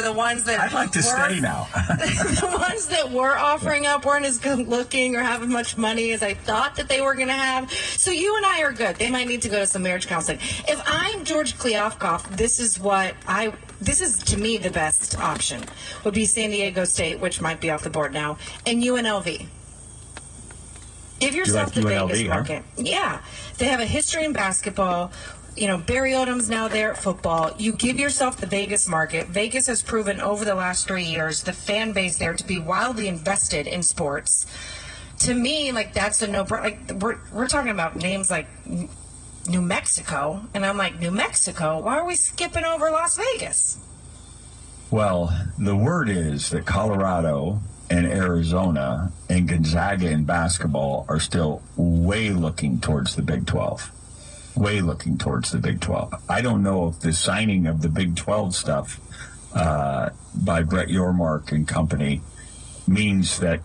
the ones that I'd like to stay now. The ones that were offering up weren't as good looking or having much money as I thought that they were going to have. So you and I are good. They might need to go to some marriage counseling. If I'm George Kliavkoff, this is to me the best option would be San Diego State, which might be off the board now, and UNLV. Give yourself the Vegas market. Huh? Yeah. They have a history in basketball. You know, Barry Odom's now there at football. You give yourself the Vegas market. Vegas has proven over the last 3 years the fan base there to be wildly invested in sports. To me, like, that's a no-brainer. Like, we're talking about names like New Mexico, and I'm like, New Mexico? Why are we skipping over Las Vegas? Well, the word is that Colorado and Arizona and Gonzaga in basketball are still way looking towards the Big 12. Way looking towards the Big 12. I don't know if the signing of the Big 12 stuff by Brett Yormark and company means that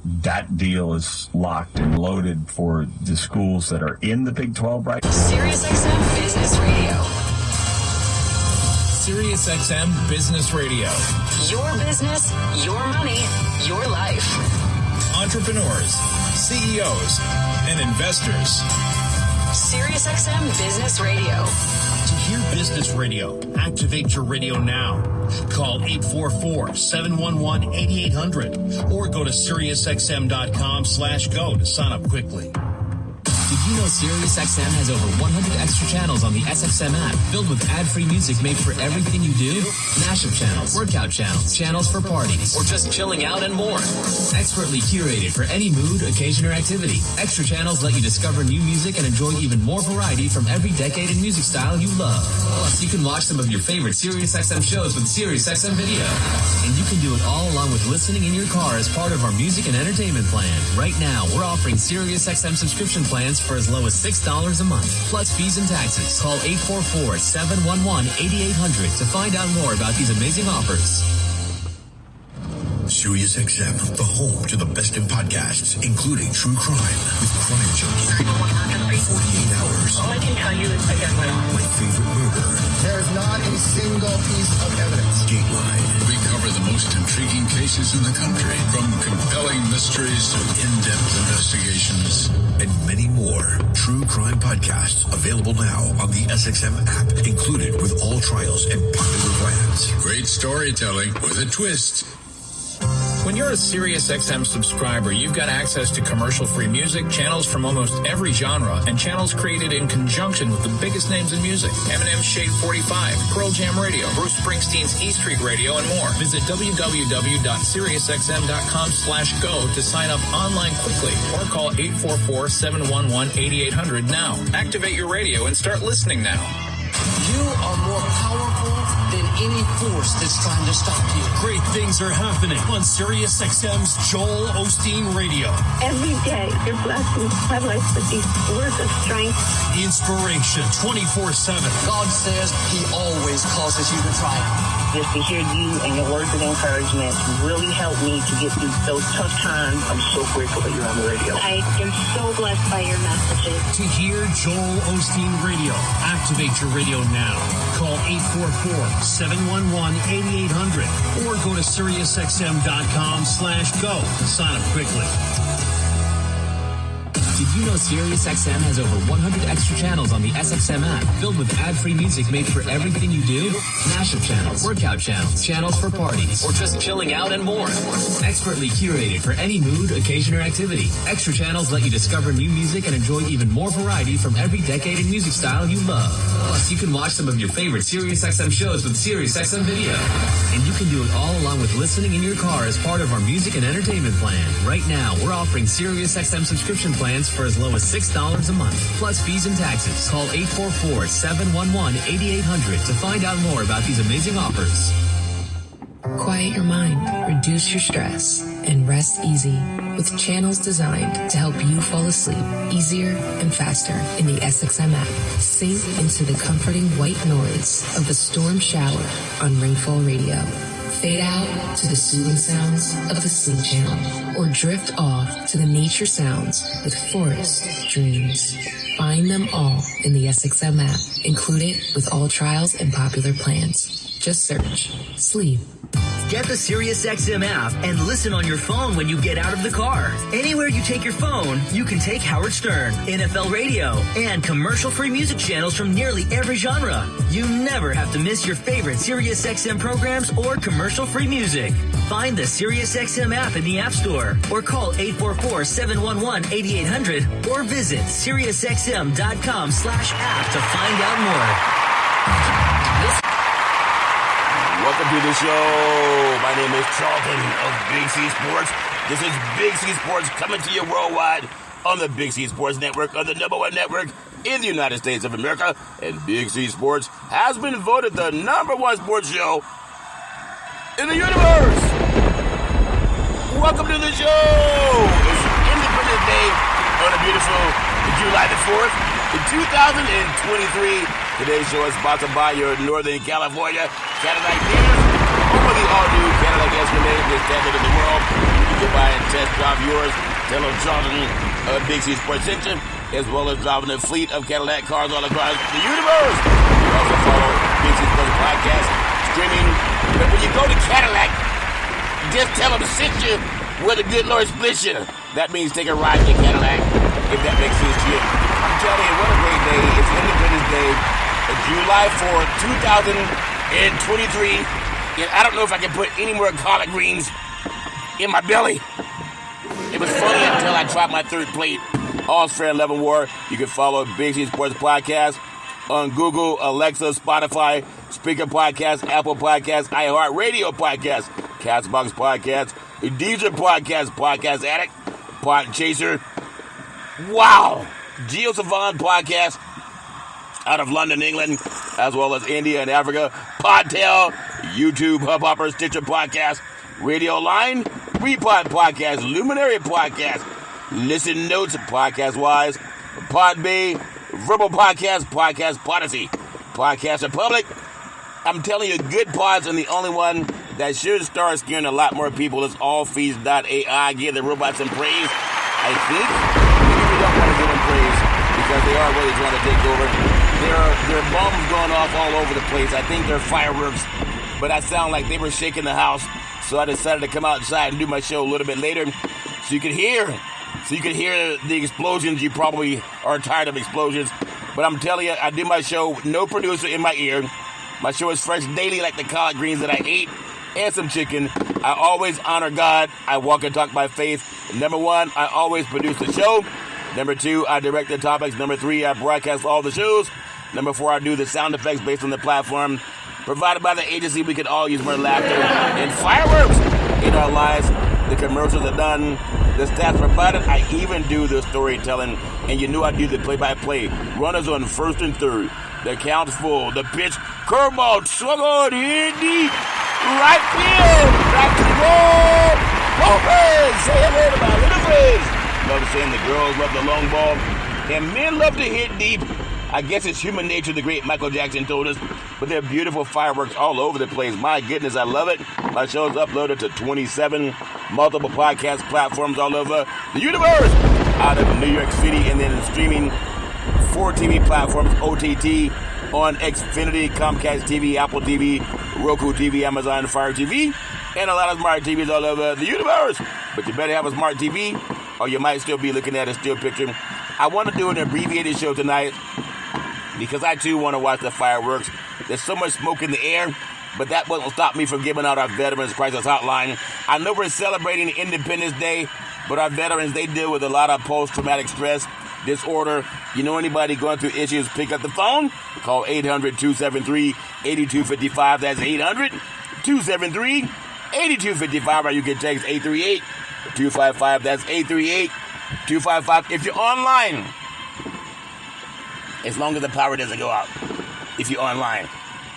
deal is locked and loaded for the schools that are in the Big 12 right now. SiriusXM Business Radio. SiriusXM Business Radio. Your business, your money, your life. Entrepreneurs, CEOs, and investors. SiriusXM Business Radio. To hear business radio, activate your radio now. Call 844-711-8800 or go to SiriusXM.com/go to sign up quickly. Did you know SiriusXM has over 100 extra channels on the SXM app, filled with ad-free music made for everything you do? Mashup channels, workout channels, channels for parties, or just chilling out and more. Expertly curated for any mood, occasion, or activity. Extra channels let you discover new music and enjoy even more variety from every decade and music style you love. Plus, you can watch some of your favorite SiriusXM shows with SiriusXM Video. And you can do it all along with listening in your car as part of our music and entertainment plan. Right now, we're offering SiriusXM subscription plans for as low as $6 a month, plus fees and taxes. Call 844-711-8800 to find out more about these amazing offers. SiriusXM, the home to the best in podcasts, including True Crime with Crime Junkie. 48 Hours. All I can tell you is I got My Favorite Murder. There is not a single piece of evidence. Dateline. We cover the most intriguing cases in the country, from compelling mysteries to in-depth investigations. And many more. True Crime podcasts available now on the SXM app, included with all trials and popular plans. Great storytelling with a twist. When you're a SiriusXM subscriber, you've got access to commercial-free music, channels from almost every genre, and channels created in conjunction with the biggest names in music. Eminem's Shade 45, Pearl Jam Radio, Bruce Springsteen's E Street Radio, and more. Visit www.SiriusXM.com/go to sign up online quickly or call 844-711-8800 now. Activate your radio and start listening now. You are more powerful than any force that's trying to stop you. Great things are happening on SiriusXM's Joel Osteen Radio. Every day, you're blessing my life with these words of strength. Inspiration 24/7. God says He always causes you to triumph. Just to hear you and your words of encouragement really helped me to get through those tough times. I'm so grateful that you're on the radio. I am so blessed by your messages. To hear Joel Osteen Radio, activate your radio now. Call 844-711-8800 or go to SiriusXM.com/go to sign up quickly. Did you know SiriusXM has over 100 extra channels on the SXM app, filled with ad-free music made for everything you do? Mashup channels, workout channels, channels for parties, or just chilling out and more. Expertly curated for any mood, occasion, or activity. Extra channels let you discover new music and enjoy even more variety from every decade and music style you love. Plus, you can watch some of your favorite SiriusXM shows with SiriusXM Video. And you can do it all along with listening in your car as part of our music and entertainment plan. Right now, we're offering SiriusXM subscription plans for as low as $6 a month, plus fees and taxes. Call 844-711-8800 to find out more about these amazing offers. Quiet your mind, reduce your stress, and rest easy with channels designed to help you fall asleep easier and faster in the SXM app. Sink into the comforting white noise of the storm shower on Rainfall Radio. Fade out to the soothing sounds of the Sleep Channel, or drift off to the nature sounds with Forest Dreams. Find them all in the SXM app, included with all trials and popular plans. Just search Sleep. Get the SiriusXM app and listen on your phone when you get out of the car. Anywhere you take your phone, you can take Howard Stern, NFL Radio, and commercial-free music channels from nearly every genre. You never have to miss your favorite SiriusXM programs or commercial-free music. Find the SiriusXM app in the App Store or call 844-711-8800 or visit SiriusXM.com/app to find out more. Welcome to the show. My name is Charlton of Big C Sports. This is Big C Sports coming to you worldwide on the Big C Sports Network, on the #1 network in the United States of America. And Big C Sports has been voted the #1 sports show in the universe. Welcome to the show. It's Independence Day on a beautiful July the 4th in 2023. Today's show is sponsored by your Northern California Cadillac dealers. Home of the all-new Cadillac Escalade, the standard in the world. You can buy and test drive yours. Tell them Charlton of Big C Sports Section, as well as driving a fleet of Cadillac cars all across the universe. You also follow Big C Sports Podcast, streaming. But when you go to Cadillac, just tell them to sit you where the good Lord splits you. That means take a ride in Cadillac, if that makes sense to you. I'm telling you, what a great day. It's Independence Day. July 4th, 2023, and I don't know if I can put any more collard greens in my belly. It was funny until I tried my third plate. All's fair in love and war. You can follow Big C Sports Podcast on Google, Alexa, Spotify, Speaker Podcast, Apple Podcast, iHeartRadio Podcast, Castbox Podcast, Deezer Podcast, Podcast Addict, Pod Chaser. Wow! Geo Savant Podcast out of London, England, as well as India and Africa. Podtail, YouTube, Hubhopper, Stitcher Podcast, Radio Line, Repod Podcast, Luminary Podcast, Listen Notes, Podcast Wise, Podbay, Verbal Podcast, Podcast Podyssey, Podcast Republic. I'm telling you, good pods, and the only one that should start scaring a lot more people is allfeeds.ai. Give the robots some praise. I think maybe we don't want to give them praise because they are really trying to take over. There are bombs going off all over the place. I think they're fireworks, but I sound like they were shaking the house. So I decided to come outside and do my show a little bit later so you could hear the explosions. You probably are tired of explosions, but I'm telling you, I do my show, no producer in my ear. My show is fresh daily like the collard greens that I ate and some chicken. I always honor God. I walk and talk by faith. #1, I always produce the show. #2, I direct the topics. #3, I broadcast all the shows. #4, I do the sound effects based on the platform provided by the agency. We could all use more laughter and fireworks in our lives. The commercials are done. The stats provided. I even do the storytelling. And you know I do the play-by-play. Runners on 1st and 3rd. The count's full. The pitch. Curveball. Swung on. Hit deep. Right field. Back to the ball. Lopez. Say hello to my little friends. Love saying the girls love the long ball. And men love to hit deep. I guess it's human nature, the great Michael Jackson told us. But there are beautiful fireworks all over the place. My goodness, I love it. My show is uploaded to 27 multiple podcast platforms all over the universe. Out of New York City, and then streaming 4 TV platforms, OTT, on Xfinity, Comcast TV, Apple TV, Roku TV, Amazon Fire TV, and a lot of smart TVs all over the universe. But you better have a smart TV, or you might still be looking at a still picture. I want to do an abbreviated show tonight, because I too want to watch the fireworks. There's so much smoke in the air, but that won't stop me from giving out our Veterans Crisis Hotline. I know we're celebrating Independence Day, but our veterans, they deal with a lot of post-traumatic stress disorder. You know anybody going through issues, pick up the phone. Call 800-273-8255. That's 800-273-8255. Or you can text 838-255. That's 838-255. If you're online, as long as the power doesn't go out, if you're online,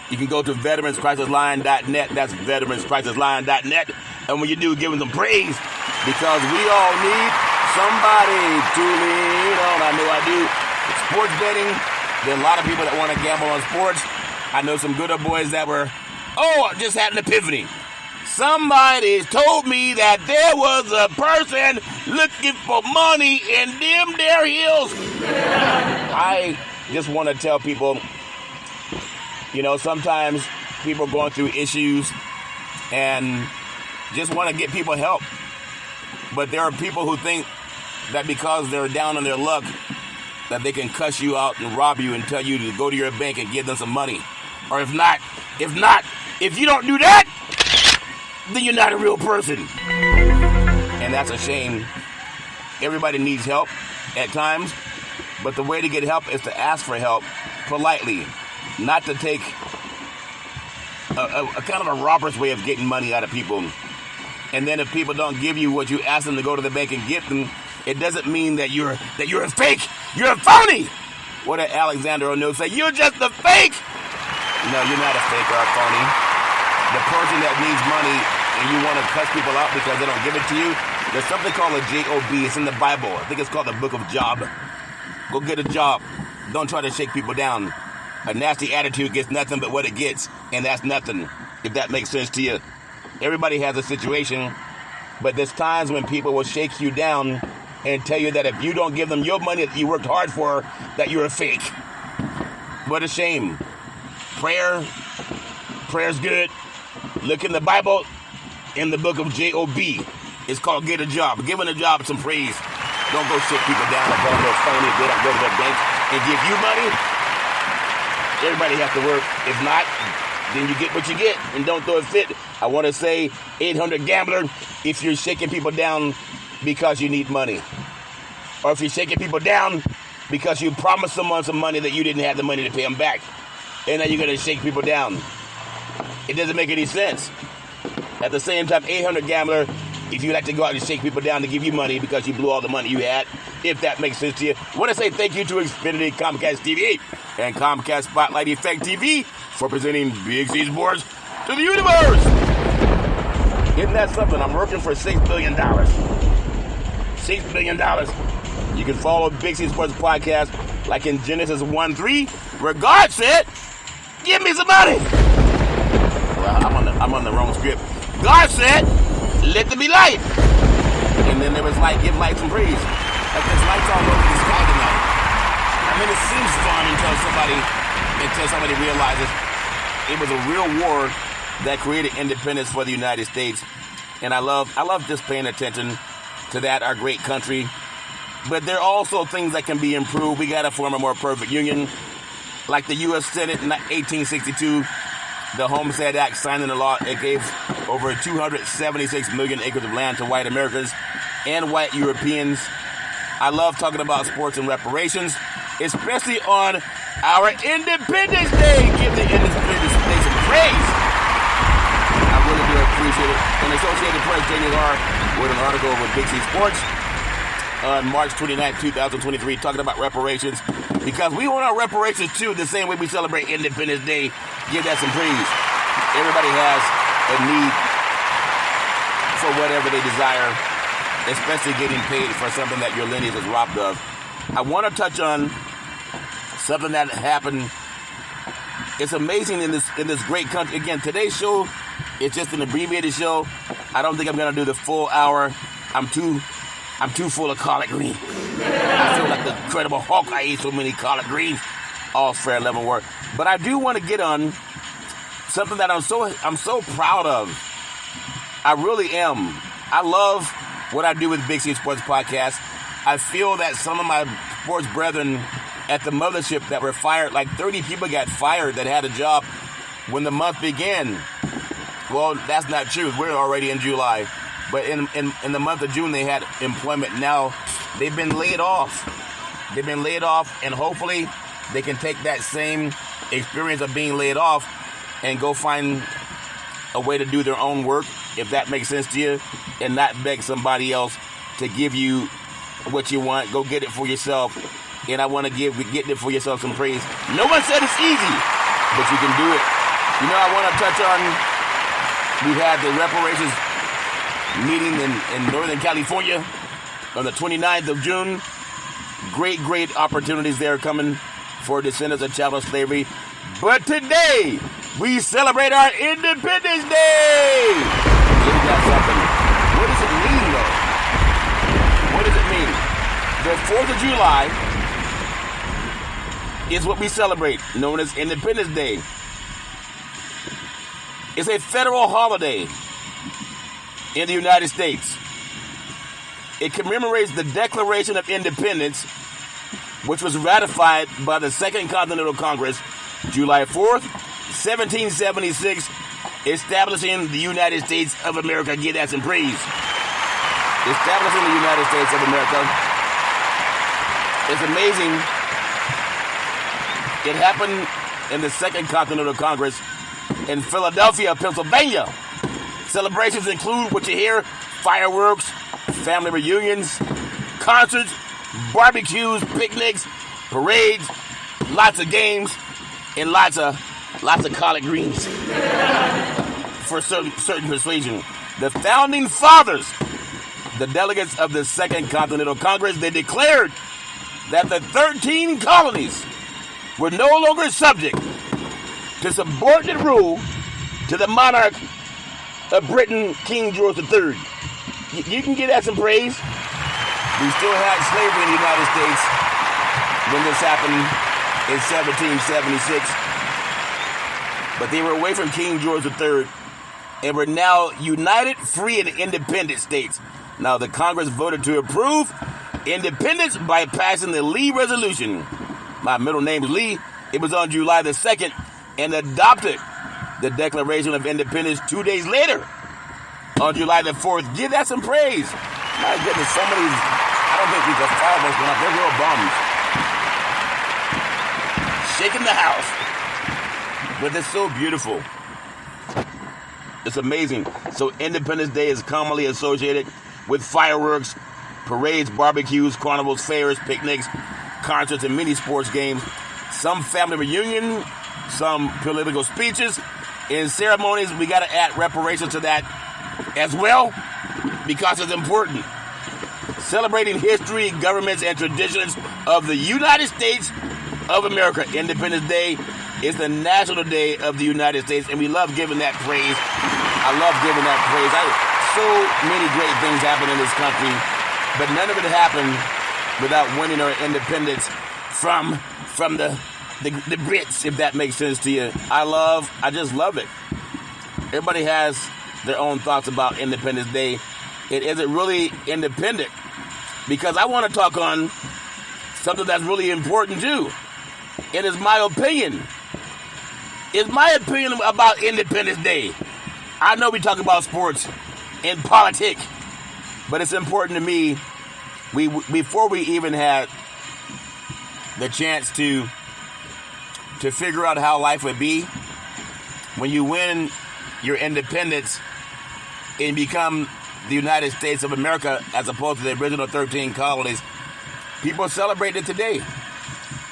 you can go to veteranscrisisline.net. That's veteranscrisisline.net. And when you do, give them some praise, because we all need somebody to lean on. I know I do. Sports betting, there are a lot of people that want to gamble on sports. I know some good old boys that were, I just had an epiphany. Somebody told me that there was a person looking for money in them there hills. I just want to tell people, sometimes people are going through issues and just want to get people help. But there are people who think that because they're down on their luck, that they can cuss you out and rob you and tell you to go to your bank and give them some money. Or if you don't do that, then you're not a real person. And that's a shame. Everybody needs help at times, but the way to get help is to ask for help politely, not to take a kind of a robber's way of getting money out of people. And then if people don't give you what you ask them to go to the bank and get them, it doesn't mean that you're a fake. You're a phony. What did Alexander O'Neill say? You're just a fake. No, you're not a fake or a phony. The person that needs money and you want to cuss people out because they don't give it to you, there's something called a job. It's in the Bible. I think it's called the Book of Job. Go get a job. Don't try to shake people down. A nasty attitude gets nothing but what it gets, and that's nothing, if that makes sense to you. Everybody has a situation, but there's times when people will shake you down and tell you that if you don't give them your money that you worked hard for, that you're a fake. What a shame. Prayer's good. Look in the Bible, in the book of Job. It's called Get a Job. Giving a job some praise. Don't go shake people down and call them a phony. They don't go to their bank and give you money. Everybody has to work. If not, then you get what you get and don't throw a fit. I want to say, 800 gambler, if you're shaking people down because you need money, or if you're shaking people down because you promised someone some money that you didn't have the money to pay them back, and now you're going to shake people down. It doesn't make any sense. At the same time, 800 gambler, if you like to go out and shake people down to give you money because you blew all the money you had, if that makes sense to you. I want to say thank you to Xfinity, Comcast TV, and Comcast Spotlight Effect TV for presenting Big C Sports to the universe. Isn't that something? I'm working for $6 billion. $6 billion. You can follow Big C Sports Podcast like in Genesis 1:3, where God said, give me some money. Well, I'm on the wrong script. God said, let there be light. And then there was light, give light some praise. Like there's lights all over the sky tonight. I mean, it seems fun until somebody realizes it was a real war that created independence for the United States. And I love just paying attention to that, our great country. But there are also things that can be improved. We got to form a more perfect union. Like the U.S. Senate in 1862, the Homestead Act signed into law. It gave over 276 million acres of land to white Americans and white Europeans. I love talking about sports and reparations, especially on our Independence Day. Give the Independence Day some praise. I really do appreciate it. And Associated Press, Jamie Har, with an article with Big C Sports on March 29, 2023, talking about reparations. Because we want our reparations too, the same way we celebrate Independence Day. Give that some praise. Everybody has a need for whatever they desire, especially getting paid for something that your lineage is robbed of. I want to touch on something that happened. It's amazing in this great country. Again, today's show is just an abbreviated show. I don't think I'm going to do the full hour. I'm too full of collard greens. I feel like the Incredible Hulk. I ate so many collard greens. All fair level work. But I do want to get on something that I'm so proud of. I really am. I love what I do with Big C Sports Podcast. I feel that some of my sports brethren at the mothership that were fired, like 30 people got fired that had a job when the month began. Well, that's not true. We're already in July. But in the month of June, they had employment. Now, they've been laid off. They've been laid off, and hopefully they can take that same experience of being laid off and go find a way to do their own work, if that makes sense to you, and not beg somebody else to give you what you want. Go get it for yourself. And I want to give getting it for yourself some praise. No one said it's easy, but you can do it. You know, I want to touch on, we had the reparations meeting in Northern California on the 29th of June. Great opportunities there coming for descendants of chattel slavery. But today, we celebrate our Independence Day. Isn't that something? What does it mean, though? What does it mean? The 4th of July is what we celebrate, known as Independence Day. It's a federal holiday in the United States. It commemorates the Declaration of Independence, which was ratified by the Second Continental Congress July 4th, 1776, establishing the United States of America. Give that some praise. Establishing the United States of America. It's amazing. It happened in the Second Continental Congress in Philadelphia, Pennsylvania. Celebrations include what you hear: fireworks, family reunions, concerts, barbecues, picnics, parades, lots of games, and lots of collard greens for certain persuasion. The founding fathers, the delegates of the Second Continental Congress, they declared that the 13 colonies were no longer subject to subordinate rule to the monarch of Britain, King George III. You can give that some praise. We still had slavery in the United States when this happened in 1776. But they were away from King George III and were now united, free, and independent states. Now, the Congress voted to approve independence by passing the Lee Resolution. My middle name is Lee. It was on July the 2nd and adopted the Declaration of Independence 2 days later on July the 4th. Give that some praise. My goodness, somebody's, I don't think we can follow what's going on. They're real bums. Shaking the house. But it's so beautiful. It's amazing. So Independence Day is commonly associated with fireworks, parades, barbecues, carnivals, fairs, picnics, concerts, and many sports games. Some family reunion, some political speeches. In ceremonies, we got to add reparations to that as well, because it's important. Celebrating history, governments, and traditions of the United States of America. Independence Day is the National Day of the United States, and we love giving that praise. I love giving that praise. So many great things happen in this country, but none of it happened without winning our independence from the Brits, if that makes sense to you. I just love it. Everybody has their own thoughts about Independence Day. It isn't really independent, because I want to talk on something that's really important too. It is my opinion. It's my opinion about Independence Day. I know we talk about sports and politics, but it's important to me. Before we even had the chance to figure out how life would be, when you win your independence and become the United States of America as opposed to the original 13 colonies, people celebrate it today.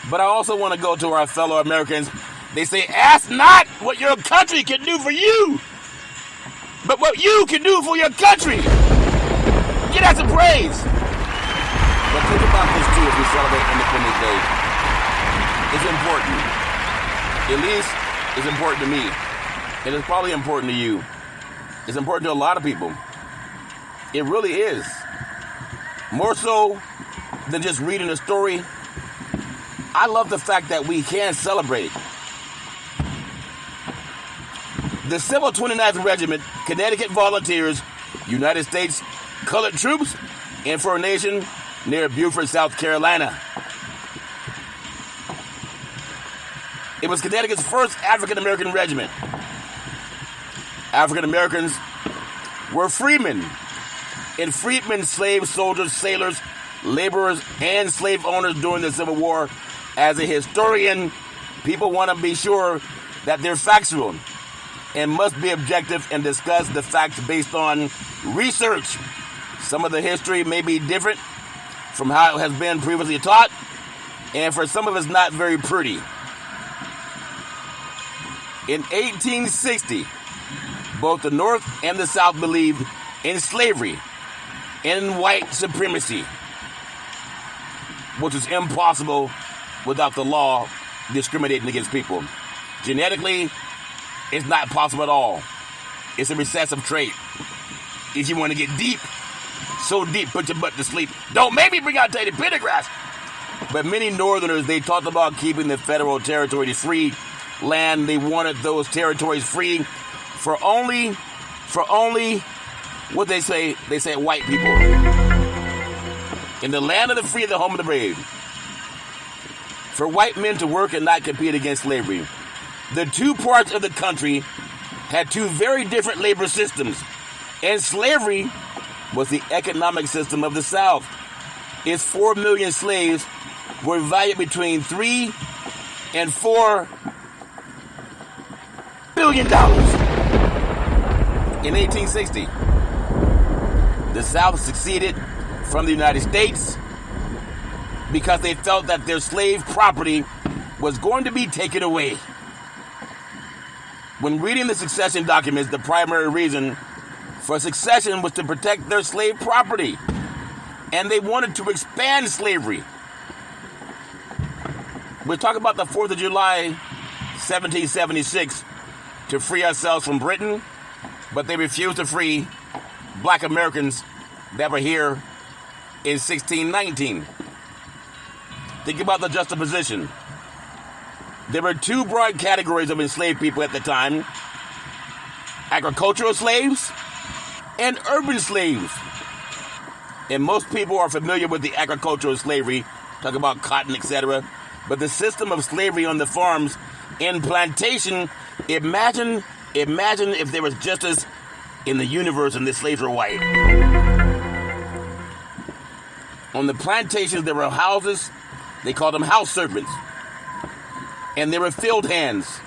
But I also want to go to our fellow Americans. They say, ask not what your country can do for you, but what you can do for your country. Get us some praise. But think about this too as we celebrate Independence Day. It's important. At least it's important to me. And it's probably important to you. It's important to a lot of people. It really is. More so than just reading a story. I love the fact that we can celebrate. The Civil 29th Regiment, Connecticut Volunteers, United States Colored Troops, in formation near Beaufort, South Carolina. It was Connecticut's first African-American regiment. African-Americans were freemen, and freedmen, slaves, soldiers, sailors, laborers, and slave owners during the Civil War. As a historian, people want to be sure that they're factual and must be objective and discuss the facts based on research. Some of the history may be different from how it has been previously taught, and for some of us not very pretty. In 1860, both the North and the South believed in slavery and in white supremacy, which is impossible without the law discriminating against people. Genetically, it's not possible at all. It's a recessive trait. If you want to get deep, so deep, put your butt to sleep. Don't make me bring out Teddy Pendergrass. But many Northerners, they talked about keeping the federal territories free land. They wanted those territories free for only what they say white people. In the land of the free and the home of the brave. For white men to work and not compete against slavery. The two parts of the country had two very different labor systems. And slavery was the economic system of the South. Its 4 million slaves were valued between $3 and $4 billion. In 1860, the South seceded from the United States because they felt that their slave property was going to be taken away. When reading the secession documents, the primary reason for secession was to protect their slave property, and they wanted to expand slavery. We're talking about the 4th of July, 1776, to free ourselves from Britain, but they refused to free black Americans that were here in 1619. Think about the juxtaposition. There were two broad categories of enslaved people at the time: agricultural slaves and urban slaves. And most people are familiar with the agricultural slavery, talk about cotton, etc. But the system of slavery on the farms and plantation, imagine if there was justice in the universe and the slaves were white. On the plantations, there were houses, they called them house servants. And there were field hands.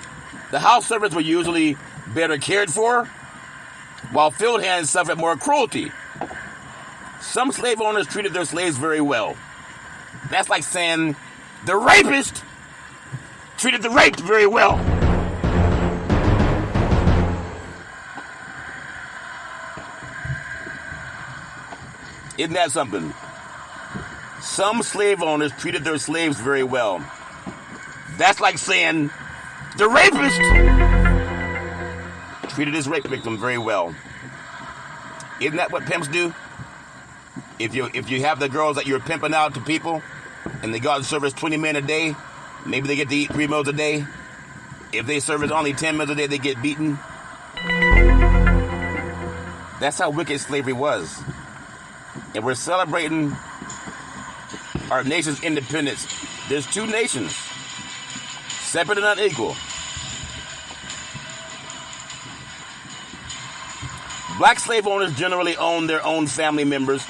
The house servants were usually better cared for, while field hands suffered more cruelty. Some slave owners treated their slaves very well. That's like saying the rapist treated the raped very well. Isn't that something? Some slave owners treated their slaves very well. That's like saying the rapist treated his rape victim very well. Isn't that what pimps do? If you have the girls that you're pimping out to people and they go out and service 20 men a day, maybe they get to eat 3 meals a day. If they service only 10 meals a day, they get beaten. That's how wicked slavery was. And we're celebrating our nation's independence. There's two nations, separate and unequal. Black slave owners generally owned their own family members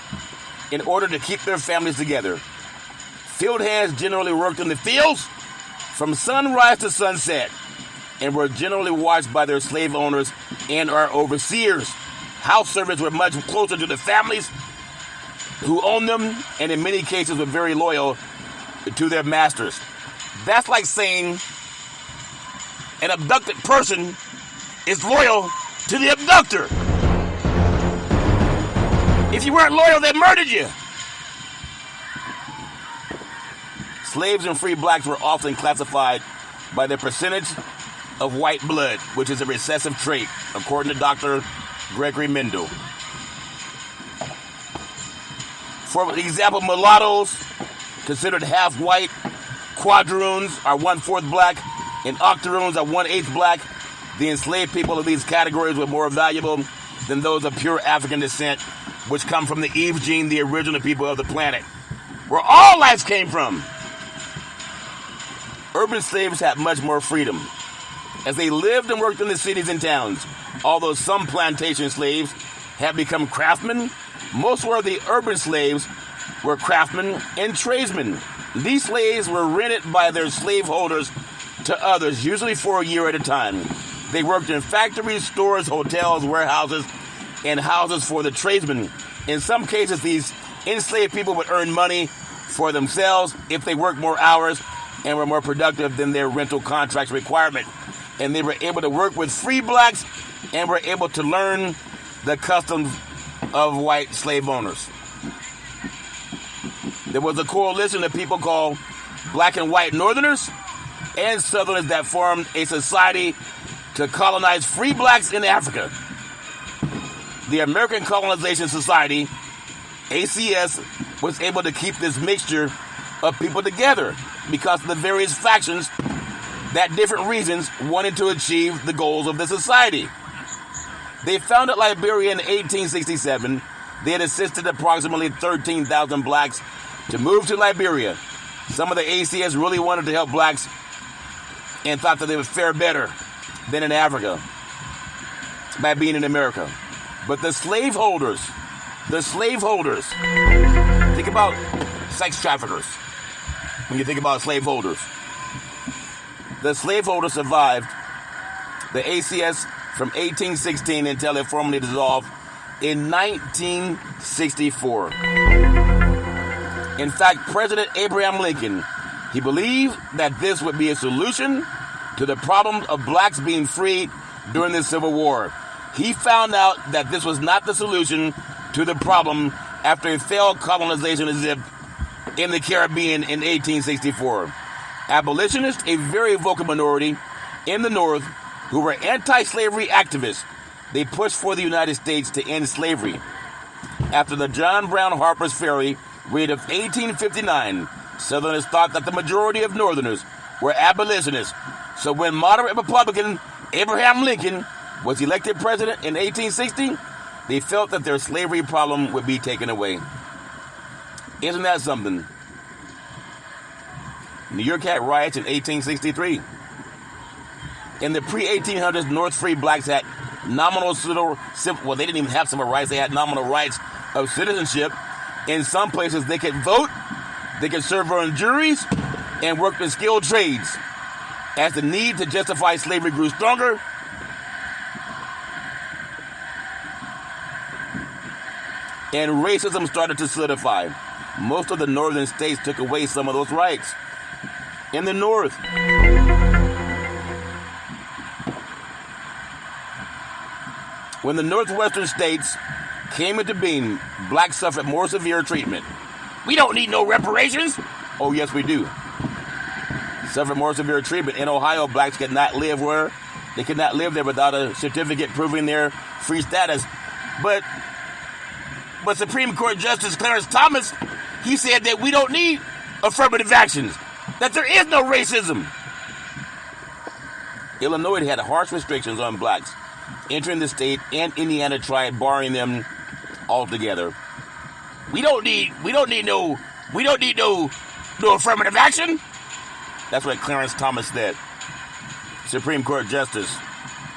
in order to keep their families together. Field hands generally worked in the fields from sunrise to sunset and were generally watched by their slave owners and our overseers. House servants were much closer to the families who owned them, and in many cases were very loyal to their masters. That's like saying an abducted person is loyal to the abductor. If you weren't loyal, they murdered you. Slaves and free blacks were often classified by their percentage of white blood, which is a recessive trait, according to Dr. Gregory Mendel. For example, mulattoes, considered half white, quadroons are 1/4 black, and octoroons are 1/8 black. The enslaved people of these categories were more valuable than those of pure African descent, which come from the Eve gene, the original people of the planet, where all life came from. Urban slaves had much more freedom, as they lived and worked in the cities and towns. Although some plantation slaves had become craftsmen, most of the urban slaves were craftsmen and tradesmen. These slaves were rented by their slaveholders to others, usually for a year at a time. They worked in factories, stores, hotels, warehouses, and houses for the tradesmen. In some cases, these enslaved people would earn money for themselves if they worked more hours and were more productive than their rental contracts requirement. And they were able to work with free blacks and were able to learn the customs of white slave owners. There was a coalition of people called black and white northerners and southerners that formed a society to colonize free blacks in Africa. The American Colonization Society, ACS, was able to keep this mixture of people together because of the various factions that different reasons wanted to achieve the goals of the society. They founded Liberia in 1867. They had assisted approximately 13,000 blacks to move to Liberia. Some of the ACS really wanted to help blacks and thought that they would fare better than in Africa by being in America. But the slaveholders, think about sex traffickers when you think about slaveholders. The slaveholders survived the ACS from 1816 until it formally dissolved in 1964. In fact, President Abraham Lincoln, he believed that this would be a solution to the problem of blacks being freed during the Civil War. He found out that this was not the solution to the problem after a failed colonization attempt in the Caribbean in 1864. Abolitionists, a very vocal minority in the North who were anti-slavery activists, they pushed for the United States to end slavery. After the John Brown Harper's Ferry raid of 1859, Southerners thought that the majority of Northerners were abolitionists. So when moderate Republican Abraham Lincoln was elected president in 1860, they felt that their slavery problem would be taken away. Isn't that something? New York had riots in 1863. In the pre-1800s, North free blacks had nominal civil, well, they didn't even have civil rights. They had nominal rights of citizenship. In some places, they could vote, they could serve on juries, and work in skilled trades. As the need to justify slavery grew stronger, and racism started to solidify, most of the northern states took away some of those rights. In the North, when the northwestern states came into being, blacks suffered more severe treatment. We don't need no reparations. Oh, yes, we do. Suffered more severe treatment. In Ohio, blacks could not live where? They could not live there without a certificate proving their free status. But Supreme Court Justice Clarence Thomas, he said that we don't need affirmative actions, that there is no racism. Illinois had harsh restrictions on blacks entering the state, and Indiana tried barring them altogether. We don't need no affirmative action. That's what Clarence Thomas said. Supreme Court Justice,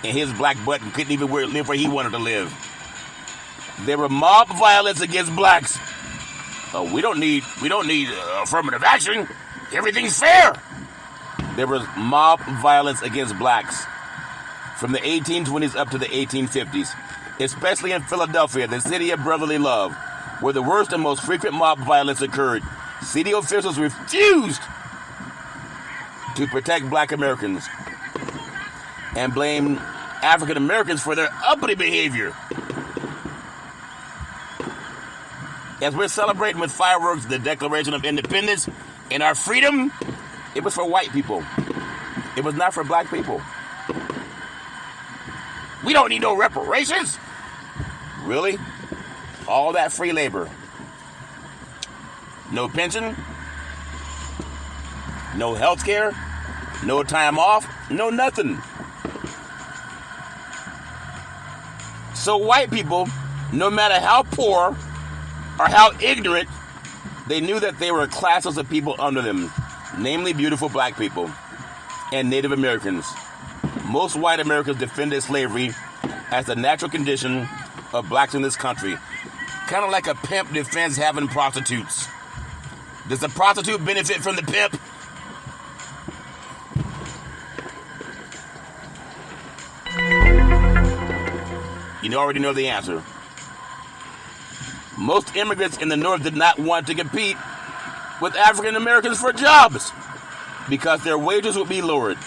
and his black button couldn't even live where he wanted to live. There were mob violence against blacks. Oh, we don't need affirmative action. Everything's fair. There was mob violence against blacks from the 1820s up to the 1850s, especially in Philadelphia, the city of brotherly love, where the worst and most frequent mob violence occurred. City officials refused to protect black Americans and blamed African Americans for their uppity behavior. As we're celebrating with fireworks the Declaration of Independence and our freedom, it was for white people. It was not for black people. We don't need no reparations. Really? All that free labor. No pension. No health care. No time off. No nothing. So white people, no matter how poor or how ignorant, they knew that there were classes of people under them, namely beautiful black people and Native Americans. Most white Americans defended slavery as the natural condition of blacks in this country. Kind of like a pimp defends having prostitutes. Does the prostitute benefit from the pimp? You already know the answer. Most immigrants in the North did not want to compete with African Americans for jobs because their wages would be lowered.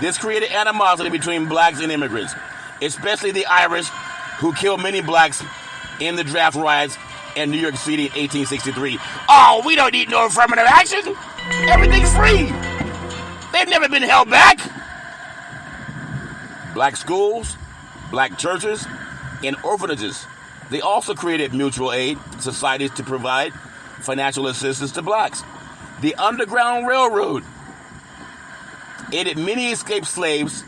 This created animosity between blacks and immigrants, especially the Irish, who killed many blacks in the draft riots in New York City in 1863. Oh, we don't need no affirmative action. Everything's free. They've never been held back. Black schools, black churches, and orphanages. They also created mutual aid societies to provide financial assistance to blacks. The Underground Railroad aided many escaped slaves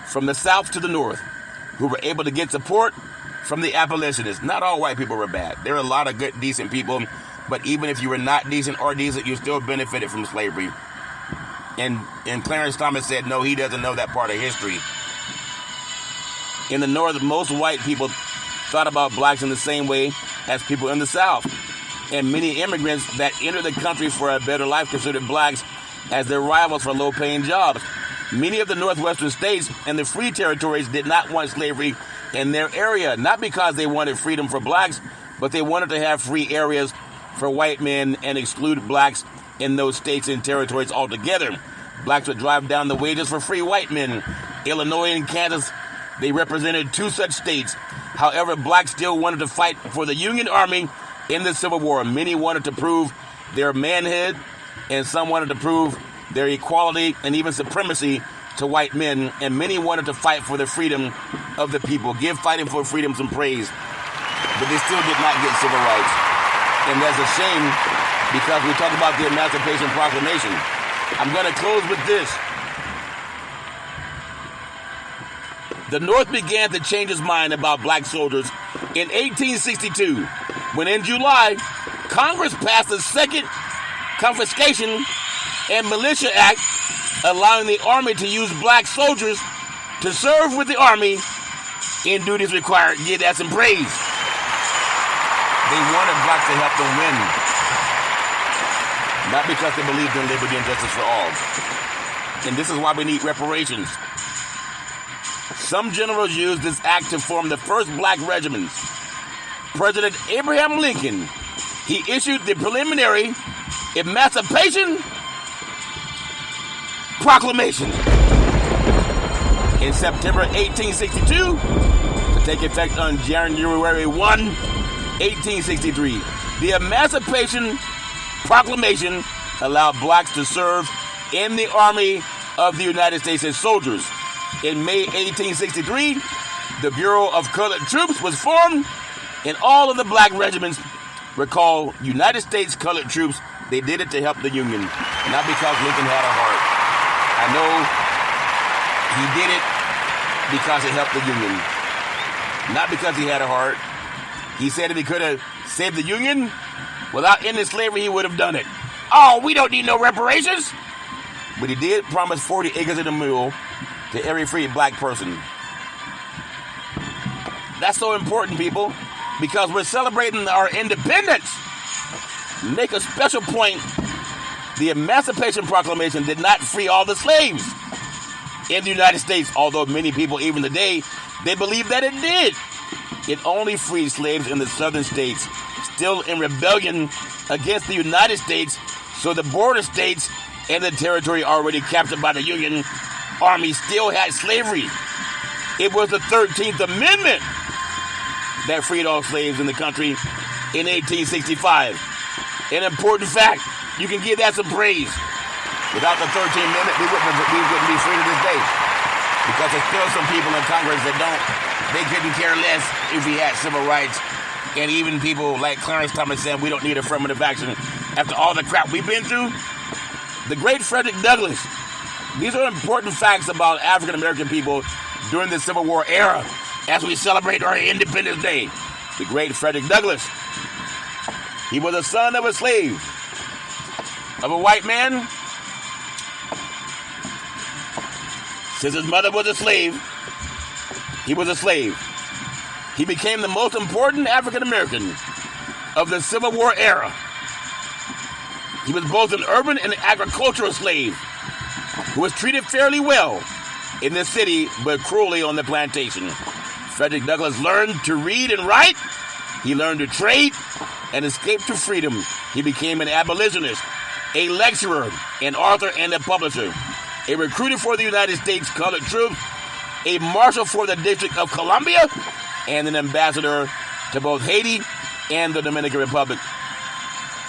from the South to the North. who were able to get support from the abolitionists. Not all white people were bad. There are a lot of good, decent people, but even if you were not decent or decent, you still benefited from slavery. And Clarence Thomas said, no, he doesn't know that part of history. In the North, most white people thought about blacks in the same way as people in the South. And many immigrants that entered the country for a better life considered blacks as their rivals for low-paying jobs. Many of the northwestern states and the free territories did not want slavery in their area, not because they wanted freedom for blacks, but they wanted to have free areas for white men and exclude blacks in those states and territories altogether. Blacks would drive down the wages for free white men. Illinois and Kansas, they represented two such states. However, blacks still wanted to fight for the Union Army in the Civil War. Many wanted to prove their manhood, and some wanted to prove their equality and even supremacy to white men, and many wanted to fight for the freedom of the people. Give fighting for freedom some praise. But they still did not get civil rights. And that's a shame, because we talk about the Emancipation Proclamation. I'm going to close with this. The North began to change its mind about black soldiers in 1862, when in July, Congress passed the Second Confiscation and Militia Act, allowing the Army to use black soldiers to serve with the Army in duties required. Give that some praise. They wanted blacks to help them win, not because they believed in liberty and justice for all. And this is why we need reparations. Some generals used this act to form the first black regiments. President Abraham Lincoln, he issued the preliminary Emancipation Proclamation in September 1862 to take effect on January 1, 1863. The Emancipation Proclamation allowed blacks to serve in the Army of the United States as soldiers. In May 1863, the Bureau of Colored Troops was formed, and all of the black regiments were called United States Colored Troops. They did it to help the Union, not because Lincoln had a heart. I know he did it because it helped the Union, not because he had a heart. He said if he could have saved the Union without ending slavery, he would have done it. Oh, we don't need no reparations. But he did promise 40 acres and a mule to every free black person. That's so important, people, because we're celebrating our independence. Make a special point, the Emancipation Proclamation did not free all the slaves in the United States, although many people, even today, they believe that it did. It only freed slaves in the southern states, still in rebellion against the United States, so the border states and the territory already captured by the Union Army still had slavery. It was the 13th Amendment that freed all slaves in the country in 1865. An important fact, you can give that some praise. Without the 13th Amendment, we wouldn't be free to this day. Because there's still some people in Congress that they couldn't care less if we had civil rights. And even people like Clarence Thomas said, we don't need affirmative action. After all the crap we've been through, the great Frederick Douglass, these are important facts about African American people during the Civil War era as we celebrate our Independence Day. The great Frederick Douglass, he was a son of a slave, of a white man. Since his mother was a slave, he was a slave. He became the most important African American of the Civil War era. He was both an urban and agricultural slave who was treated fairly well in the city but cruelly on the plantation. Frederick Douglass learned to read and write. He learned to trade and escaped to freedom. He became an abolitionist, a lecturer, an author, and a publisher, a recruiter for the United States Colored Troops, a marshal for the District of Columbia, and an ambassador to both Haiti and the Dominican Republic.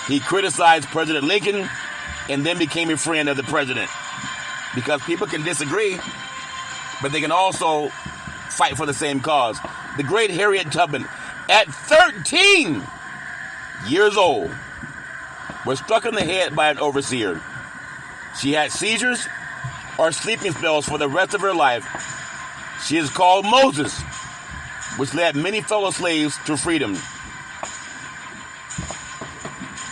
He criticized President Lincoln and then became a friend of the president. Because people can disagree, but they can also fight for the same cause. The great Harriet Tubman, at 13 years old, was struck in the head by an overseer. She had seizures or sleeping spells for the rest of her life. She is called Moses which led many fellow slaves to freedom.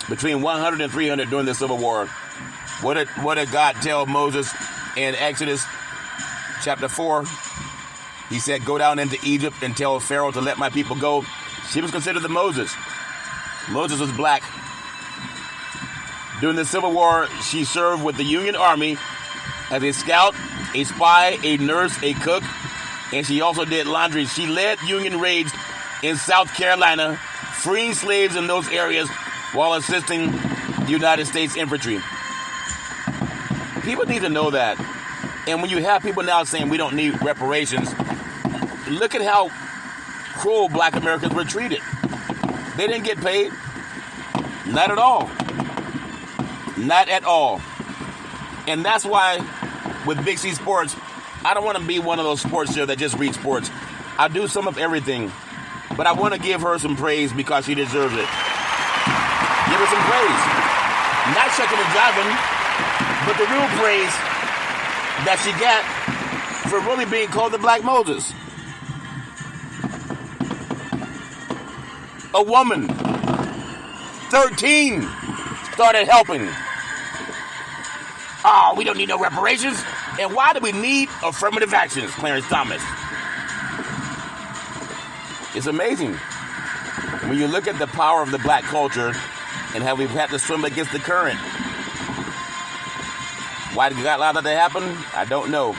Between 100 and 300 during the Civil War. What did God tell Moses in Exodus chapter 4? He said, go down into Egypt and tell Pharaoh to let my people go. She was considered the Moses. Moses was black. During the Civil War, she served with the Union Army as a scout, a spy, a nurse, a cook, and she also did laundry. She led Union raids in South Carolina, freeing slaves in those areas while assisting the United States infantry. People need to know that. And when you have people now saying we don't need reparations, look at how cruel black Americans were treated. They didn't get paid. Not at all. Not at all. And that's why with Big C Sports, I don't want to be one of those sports here that just read sports. I do some of everything. But I want to give her some praise because she deserves it. Give her some praise. Not shucking and jiving, but the real praise that she got for really being called the Black Moses. A woman, 13, started helping. Oh, we don't need no reparations. And why do we need affirmative actions, Clarence Thomas? It's amazing. When you look at the power of the black culture and how we've had to swim against the current. Why did God allow that to happen? I don't know.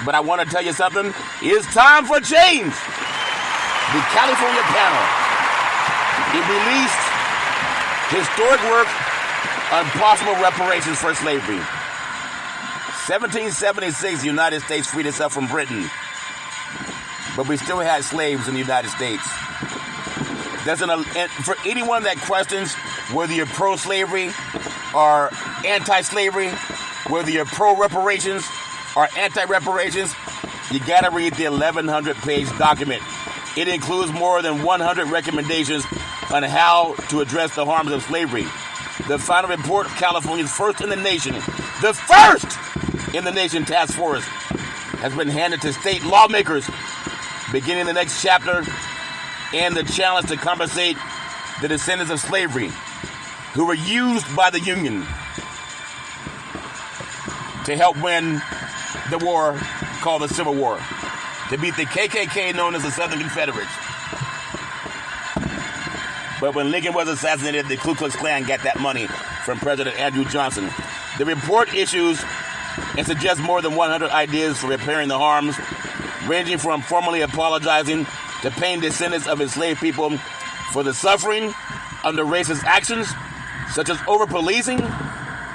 But I want to tell you something. It's time for change. The California panel, it released historic work on possible reparations for slavery. 1776, the United States freed itself from Britain. But we still had slaves in the United States. For anyone that questions whether you're pro-slavery or anti-slavery, whether you're pro-reparations or anti-reparations, you gotta read the 1,100-page document. It includes more than 100 recommendations on how to address the harms of slavery. The final report of California's first in the nation task force has been handed to state lawmakers beginning the next chapter and the challenge to compensate the descendants of slavery who were used by the Union to help win the war called the Civil War, to beat the KKK known as the Southern Confederates. But when Lincoln was assassinated, the Ku Klux Klan got that money from President Andrew Johnson. The report issues and suggests more than 100 ideas for repairing the harms, ranging from formally apologizing to paying descendants of enslaved people for the suffering under racist actions, such as over-policing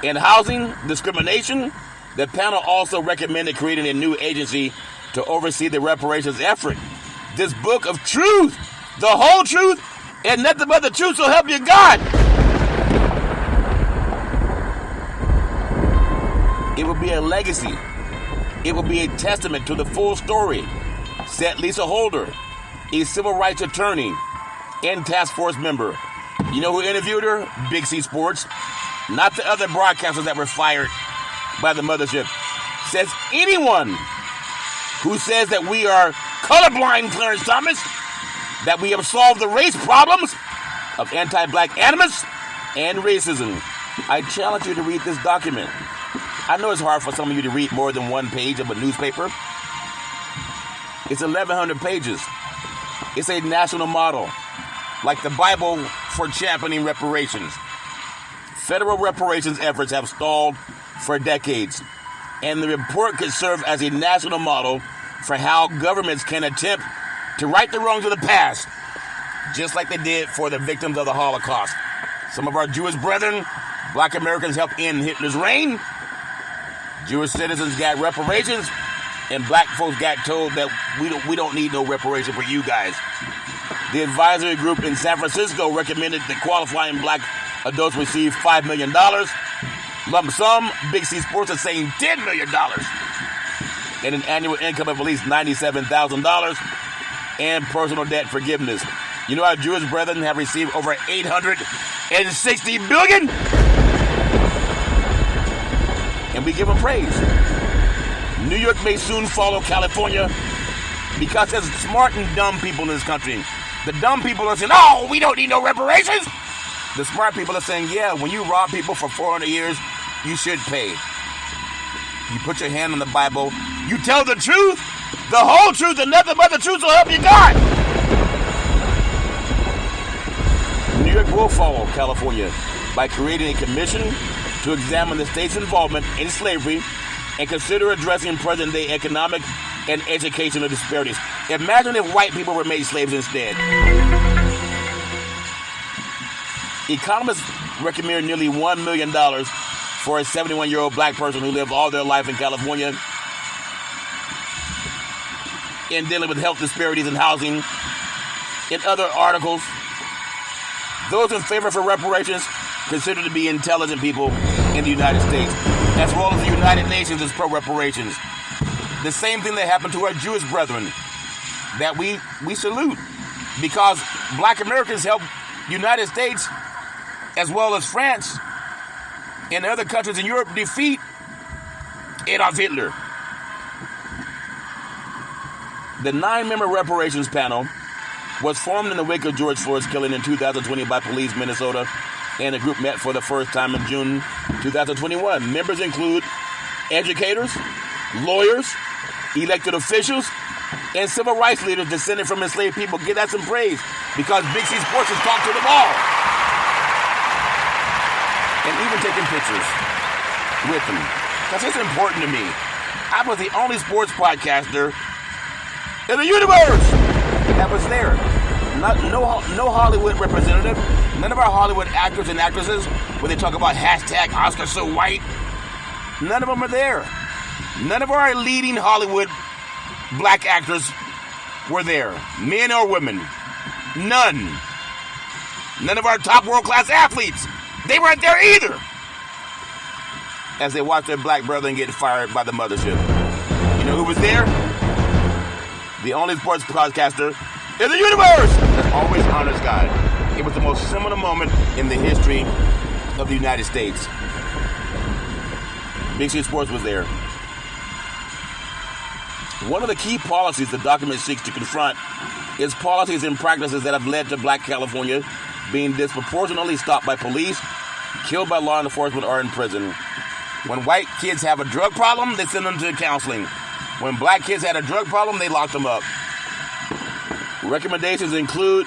and housing discrimination. The panel also recommended creating a new agency to oversee the reparations effort. This book of truth, the whole truth, and nothing but the truth, so help you God. It will be a legacy. It will be a testament to the full story, said Lisa Holder, a civil rights attorney and task force member. You know who interviewed her? Big C Sports. Not the other broadcasters that were fired by the mothership. Says anyone who says that we are colorblind, Clarence Thomas, that we have solved the race problems of anti-black animus and racism. I challenge you to read this document. I know it's hard for some of you to read more than one page of a newspaper. It's 1,100 pages. It's a national model, like the Bible for championing reparations. Federal reparations efforts have stalled for decades, and the report could serve as a national model for how governments can attempt to right the wrongs of the past, just like they did for the victims of the Holocaust. Some of our Jewish brethren, black Americans, helped end Hitler's reign. Jewish citizens got reparations, and black folks got told that we don't need no reparation for you guys. The advisory group in San Francisco recommended that qualifying black adults receive $5 million. Lump sum, Big C Sports is saying $10 million. And an annual income of at least $97,000 and personal debt forgiveness. You know our Jewish brethren have received over $860 billion? And we give them praise. New York may soon follow California Because there's smart and dumb people in this country. The dumb people are saying, oh, we don't need no reparations. The smart people are saying, yeah, when you rob people for 400 years, you should pay. You put your hand on the Bible. You tell the truth, the whole truth, and nothing but the truth will help you God. New York will follow California by creating a commission to examine the state's involvement in slavery and consider addressing present-day economic and educational disparities. Imagine if white people were made slaves instead. Economists recommend nearly $1 million for a 71-year-old black person who lived all their life in California in dealing with health disparities in housing. In other articles, those in favor for reparations considered to be intelligent people in the United States, as well as the United Nations is pro-reparations. The same thing that happened to our Jewish brethren that we salute, because black Americans helped the United States as well as France and other countries in Europe defeat Adolf Hitler. The 9-member reparations panel was formed in the wake of George Floyd's killing in 2020 by police in Minnesota, and the group met for the first time in June 2021. Members include educators, lawyers, elected officials, and civil rights leaders descended from enslaved people. Give that some praise, because Big C Sports has talked to them all. And even taking pictures with them, because it's important to me. I was the only sports podcaster in the universe that was there. No Hollywood representative. None of our Hollywood actors and actresses, when they talk about hashtag Oscar so white, none of them are there. None of our leading Hollywood black actors were there, men or women. None. None of our top world-class athletes, they weren't there either, as they watched their black brethren get fired by the mothership. You know who was there? The only sports podcaster in the universe that always honors God. It was the most seminal moment in the history of the United States. Big C Sports was there. One of the key policies the document seeks to confront is policies and practices that have led to black California being disproportionately stopped by police, killed by law enforcement, or in prison. When white kids have a drug problem, they send them to counseling. When black kids had a drug problem, they locked them up. Recommendations include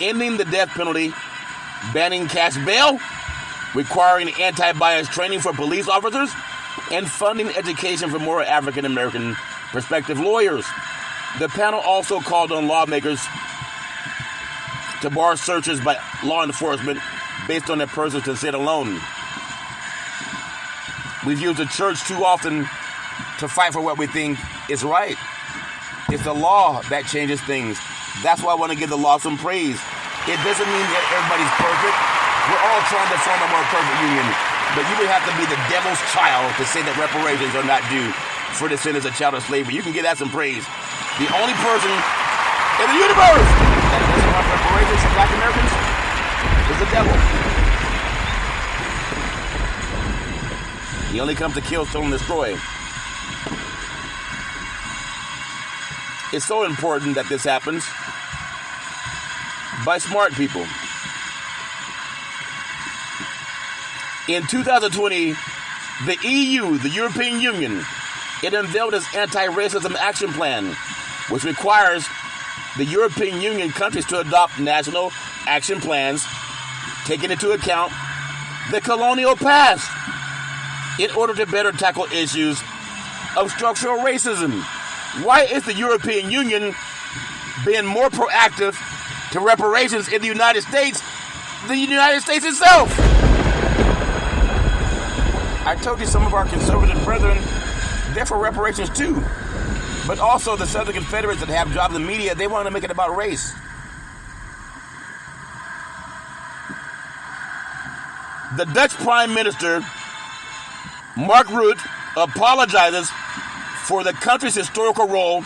ending the death penalty, banning cash bail, requiring anti-bias training for police officers, and funding education for more African-American prospective lawyers. The panel also called on lawmakers to bar searches by law enforcement based on their person's consent alone. We've used the church too often to fight for what we think is right. It's the law that changes things. That's why I want to give the law some praise. It doesn't mean that everybody's perfect. We're all trying to form a more perfect union. But you would have to be the devil's child to say that reparations are not due for descendants of child of slavery. You can give that some praise. The only person in the universe that doesn't want reparations for black Americans is the devil. He only comes to kill, steal, and destroy. It's so important that this happens by smart people. In 2020, the EU, the European Union, it unveiled its anti-racism action plan, which requires the European Union countries to adopt national action plans taking into account the colonial past in order to better tackle issues of structural racism. Why is the European Union being more proactive to reparations in the United States than the United States itself? I told you some of our conservative brethren, they're for reparations too. But also the Southern Confederates that have jobs in the media, they want to make it about race. The Dutch Prime Minister, Mark Rutte, apologizes for the country's historical role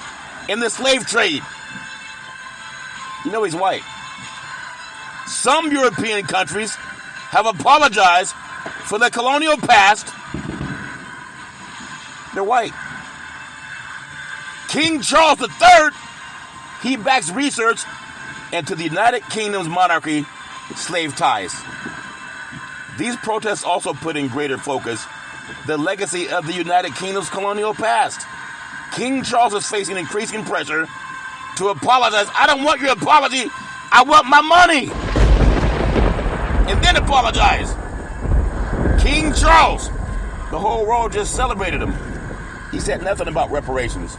in the slave trade. You know he's white. Some European countries have apologized for the colonial past. They're white. King Charles III He backs research into the United Kingdom's monarchy slave ties. These protests also put in greater focus the legacy of the United Kingdom's colonial past. King Charles is facing increasing pressure to apologize. I don't want your apology. I want my money. And then apologize. King Charles. The whole world just celebrated him. He said nothing about reparations.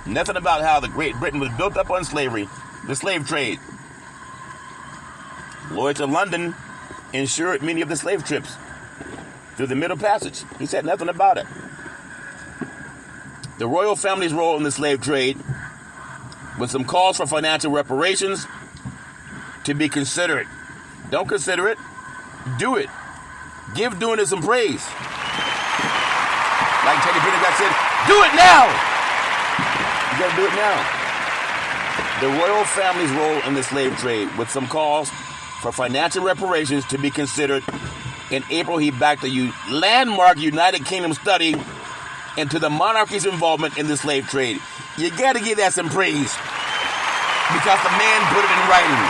Nothing about how the Great Britain was built up on slavery, the slave trade. Lloyd's of London insured many of the slave trips through the Middle Passage. He said nothing about it. The royal family's role in the slave trade, with some calls for financial reparations to be considered. Don't consider it. Do it. Give doing it some praise. Like Teddy Pendergrass said, do it now. You got to do it now. The royal family's role in the slave trade, with some calls for financial reparations to be considered. In April, he backed a landmark United Kingdom study into the monarchy's involvement in the slave trade. You got to give that some praise because the man put it in writing.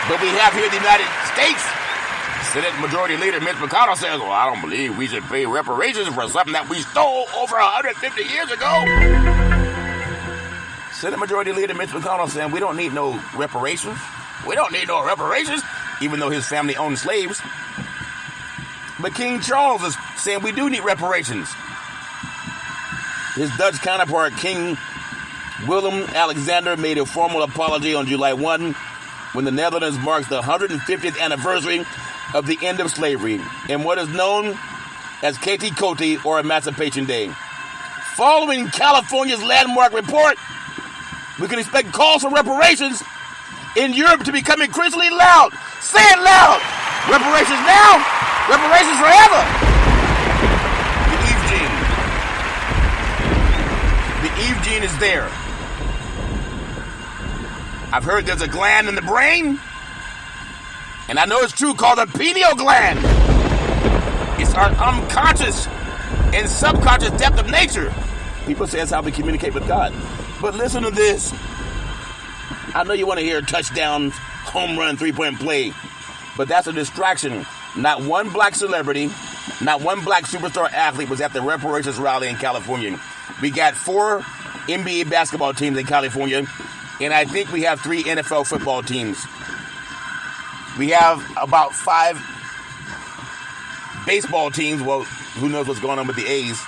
But we have here the United States. Senate Majority Leader Mitch McConnell says, well, I don't believe we should pay reparations for something that we stole over 150 years ago. Senate Majority Leader Mitch McConnell saying we don't need no reparations. We don't need no reparations, even though his family owned slaves. But King Charles is saying we do need reparations. His Dutch counterpart, King Willem-Alexander, made a formal apology on July 1 when the Netherlands marks the 150th anniversary of the end of slavery in what is known as Katie Coty, or Emancipation Day. Following California's landmark report, we can expect calls for reparations in Europe to become increasingly loud. Say it loud! Reparations now! Reparations forever! The Eve gene is there. I've heard there's a gland in the brain, and I know it's true, called the pineal gland. It's our unconscious and subconscious depth of nature. People say it's how we communicate with God. But listen to this. I know you want to hear touchdown, home run, three-point play, but that's a distraction. Not one black celebrity, not one black superstar athlete was at the reparations rally in California. We got 4 NBA basketball teams in California, and I think we have 3 NFL football teams. We have about 5 baseball teams. Well, who knows what's going on with the A's.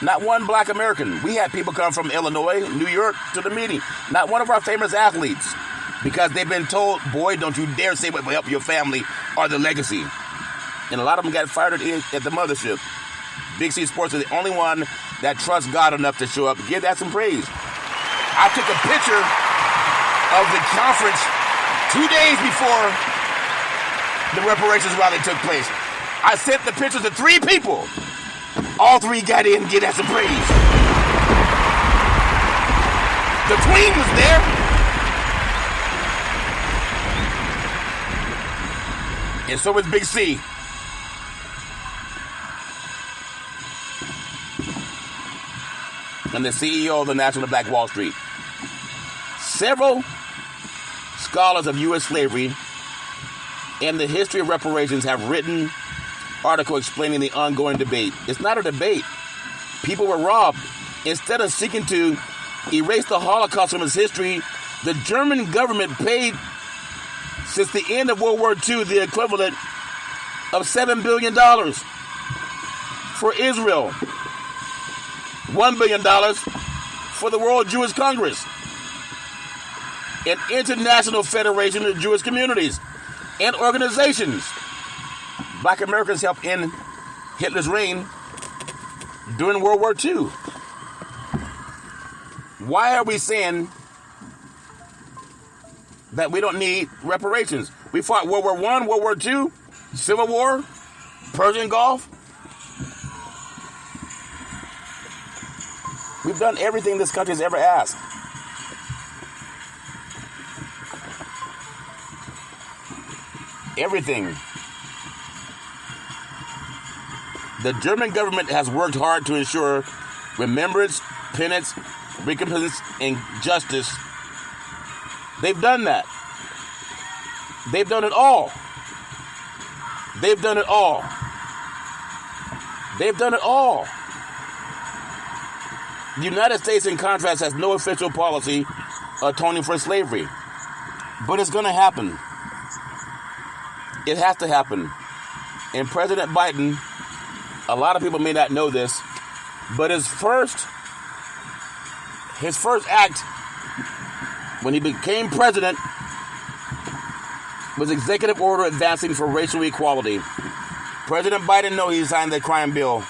Not one black American. We had people come from Illinois, New York to the meeting. Not one of our famous athletes. Because they've been told, boy, don't you dare say what will help your family or the legacy. And a lot of them got fired at the mothership. Big C Sports is the only one that trusts God enough to show up. Give that some praise. I took a picture of the conference 2 days before the reparations rally took place. I sent the pictures to 3 people. All 3 got in and get that some praise. The Queen was there. And so was Big C. And the CEO of the National Black Wall Street. Several scholars of U.S. slavery and the history of reparations have written articles explaining the ongoing debate. It's not a debate. People were robbed. Instead of seeking to erase the Holocaust from its history, the German government paid, since the end of World War II, the equivalent of $7 billion for Israel, $1 billion for the World Jewish Congress, an international federation of Jewish communities and organizations. Black Americans helped end Hitler's reign during World War II. Why are we saying that we don't need reparations? We fought World War I, World War II, Civil War, Persian Gulf. We've done everything this country's ever asked. Everything. The German government has worked hard to ensure remembrance, penance, recompense, and justice. They've done that. They've done it all. They've done it all. They've done it all. The United States, in contrast, has no official policy atoning for slavery. But it's going to happen. It has to happen. And President Biden, a lot of people may not know this, but his first act when he became president was executive order advancing for racial equality. President Biden knows he signed the crime bill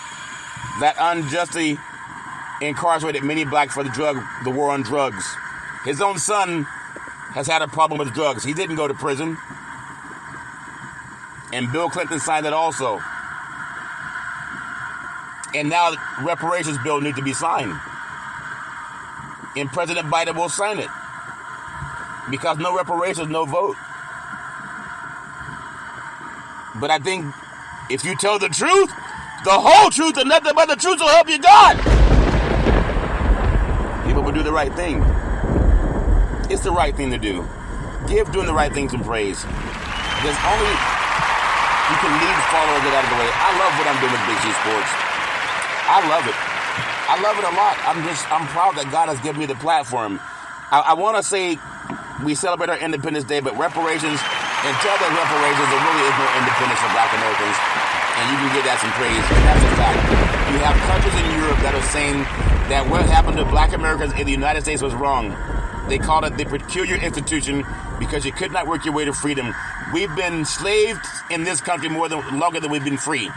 that unjustly incarcerated many blacks for the war on drugs. His own son has had a problem with drugs. He didn't go to prison. And Bill Clinton signed it also. And now the reparations bill needs to be signed. And President Biden will sign it. Because no reparations, no vote. But I think if you tell the truth, the whole truth and nothing but the truth will help you God. People will do the right thing. It's the right thing to do. Give doing the right thing some praise. There's only you can lead, follow, or get out of the way. I love what I'm doing with Big C Sports. I love it. I love it a lot. I'm proud that God has given me the platform. I want to say we celebrate our Independence Day, but reparations, until there's reparations, there really is no independence for Black Americans. And you can give that some praise. And that's a fact. You have countries in Europe that are saying that what happened to Black Americans in the United States was wrong. They called it the peculiar institution because you could not work your way to freedom. We've been slaves in this country longer than we've been free.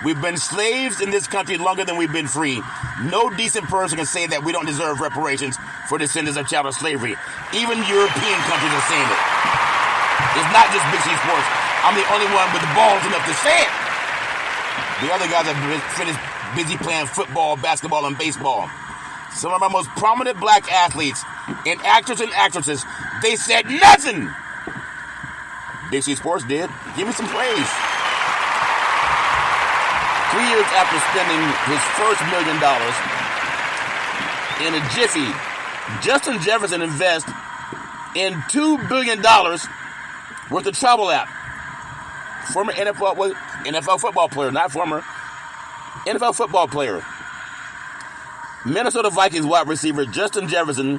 We've been slaves in this country longer than we've been free. No decent person can say that we don't deserve reparations for descendants of chattel slavery. Even European countries are saying it. It's not just Big C Sports. I'm the only one with the balls enough to say it. The other guys have finished busy playing football, basketball, and baseball. Some of our most prominent black athletes and actors and actresses, they said nothing. Big C Sports did. Give me some praise. 3 years after spending his first $1 million in a jiffy, Justin Jefferson invests in $2 billion worth of travel app. Former NFL football player, not former, NFL football player. Minnesota Vikings wide receiver Justin Jefferson,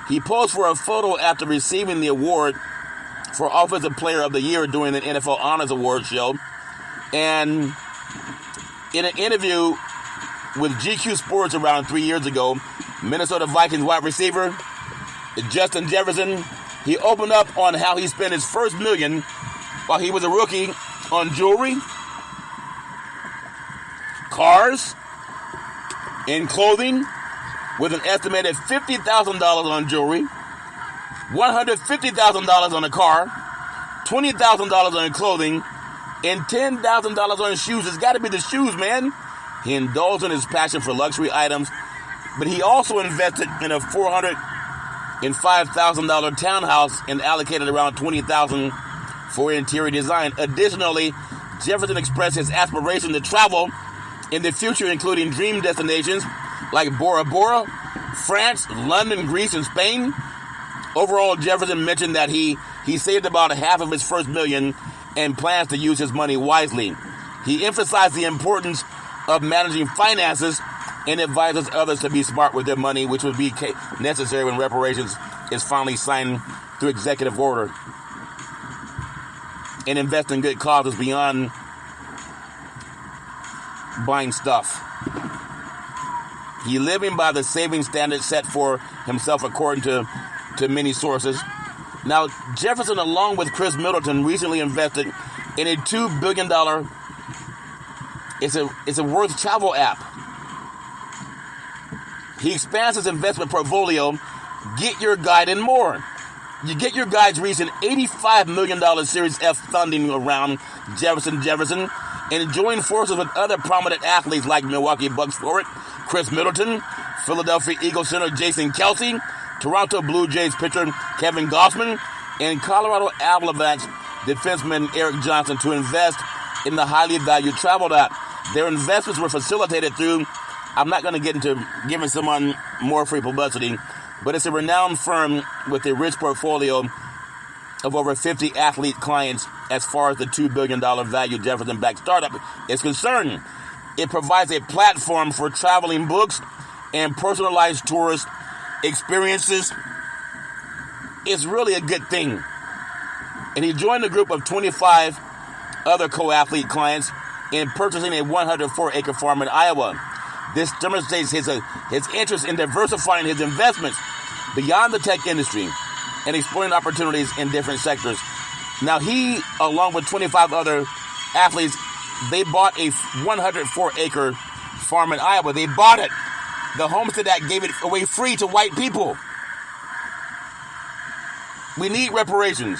he posed for a photo after receiving the award for Offensive Player of the Year during the NFL Honors Award show. And in an interview with GQ Sports around 3 years ago, Minnesota Vikings wide receiver Justin Jefferson, he opened up on how he spent his first $1 million while he was a rookie on jewelry, cars, and clothing, with an estimated $50,000 on jewelry, $150,000 on a car, $20,000 on clothing, and $10,000 on shoes. It's got to be the shoes, man. He indulged in his passion for luxury items, but he also invested in a $405,000 townhouse and allocated around $20,000 for interior design. Additionally, Jefferson expressed his aspiration to travel in the future, including dream destinations like Bora Bora, France, London, Greece, and Spain. Overall, Jefferson mentioned that he saved about half of his first $1 million and plans to use his money wisely. He emphasized the importance of managing finances and advises others to be smart with their money, which would be necessary when reparations is finally signed through executive order. And invest in good causes beyond buying stuff. He living by the saving standards set for himself according to many sources. Now, Jefferson, along with Chris Middleton, recently invested in a $2 billion it's a worth travel app. He expands his investment portfolio, Get Your Guide, and more. You Get Your Guide's recent $85 million Series F funding around Jefferson and join forces with other prominent athletes like Milwaukee Bucks forward Chris Middleton, Philadelphia Eagles center Jason Kelce, Toronto Blue Jays pitcher Kevin Gausman, and Colorado Avalanche defenseman Eric Johnson to invest in the highly valued travel app. Their investments were facilitated through I'm not going to get into giving someone more free publicity, but it's a renowned firm with a rich portfolio of over 50 athlete clients as far as the $2 billion value Jefferson-backed startup is concerned. It provides a platform for traveling books and personalized tourist experiences. It's really a good thing. And he joined a group of 25 other co-athlete clients in purchasing a 104-acre farm in Iowa. This demonstrates his interest in diversifying his investments beyond the tech industry and exploring opportunities in different sectors. Now he, along with 25 other athletes, they bought a 104-acre farm in Iowa. They bought it. The Homestead Act gave it away free to white people. We need reparations.